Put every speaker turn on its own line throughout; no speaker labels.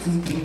Thank you.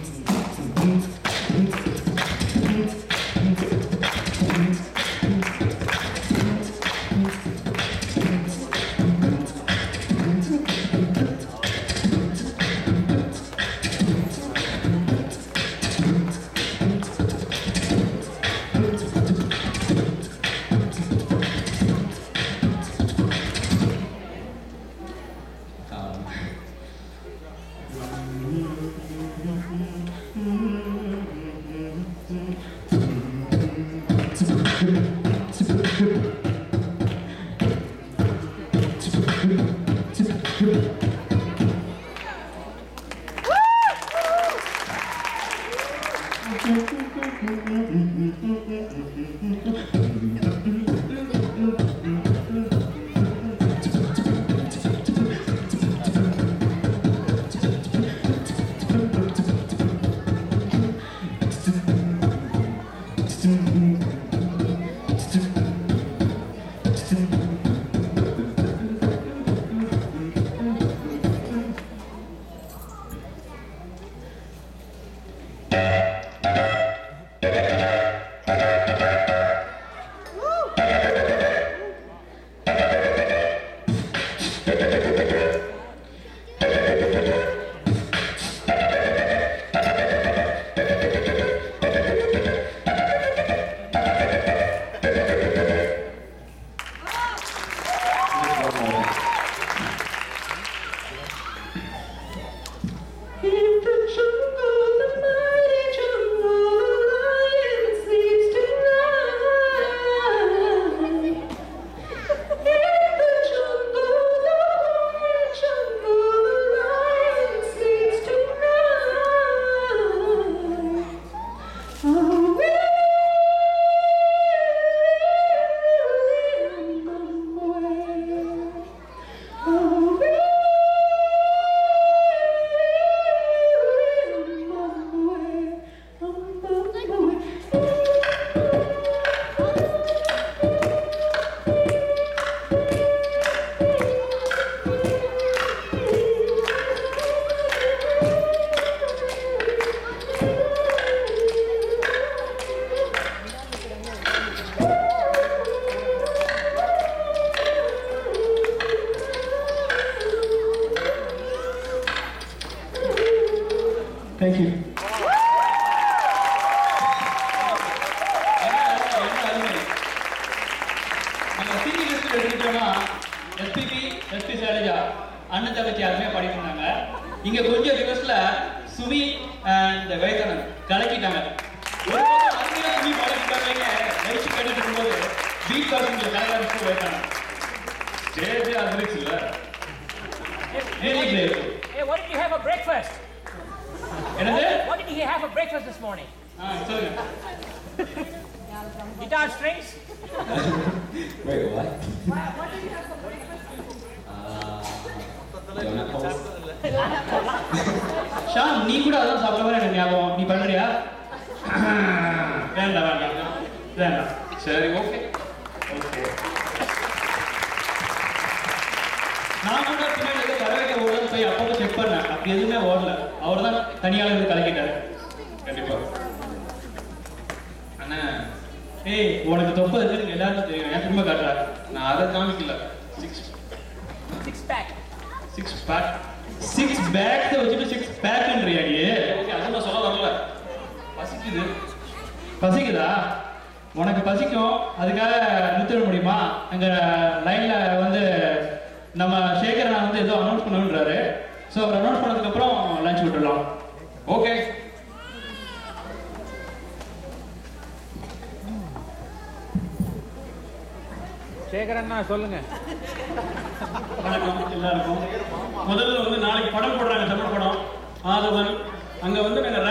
அண்ணன் தங்கச்சி யாருமே படிக்கிறாங்க. இங்க கொஞ்சம் ரிவர்ஸ்ல சுவி அண்ட் வைத்தனன் கலக்கிட்டாங்க. ஒரு பக்கம் அருமையா சுவி பாடிட்டாங்க. நைட் கேட்டுட்டு இருக்கும்போது பீட் பாசிங்ல கலக்க வைத்தாங்க. ஸ்டேஜ் அட்ரிக்ஸ் இல்ல. Really great.
Hey, what did you have for breakfast? What did you have for breakfast this morning?
Sorry.
Guitar strings?
Wait, what?
What did you have for breakfast?
Sham, நீ கூட அதான் சாப்பிட்ட மாதிரி எனக்கு ஞாபகம். நீ பண்றியா? வேண்டாம். சரி, ஓகே. நான் கூட பின்னாடி ஏதோ கரவைக்க ஓடலன்னு போய் அப்பப்போ செக் பண்ணேன். அப்படி எதுவுமே ஓடல. அவர் தான் தனியால இருந்து கலக்கிட்டாரு. கண்டிப்பா. அண்ணா, ஏய், உனக்கு தொப்பை இருக்குன்னு எல்லாருக்கும் தெரியும். என் திரும்ப காட்டுறாரு. நான் அதை காமிக்கல. சிக்ஸ் பேக் வச்சுட்டு சிக்ஸ் பேக்ன்றியா நீ? ஓகே, அது நான் சொல்ல வரல. பசிக்குதா? உனக்கு பசிக்கும், அதுக்காக நிறுத்திட முடியுமா? அங்க லைன்ல வந்து நம்ம சேகரனா வந்து ஏதோ அனௌன்ஸ் பண்ணணுன்றாரு. ஸோ அவர் அனௌன்ஸ் பண்ணதுக்கு அப்புறம் லஞ்ச் விட்டுடலாம். ஓகே.
சேகரண்ணா சொல்லுங்க.
வணக்கம் எல்லாருக்கும். முதல்ல வந்து நாளைக்கு படம் போடுறாங்க, தமிழ் படம் ஆதவன். அங்க வந்து நாங்கள்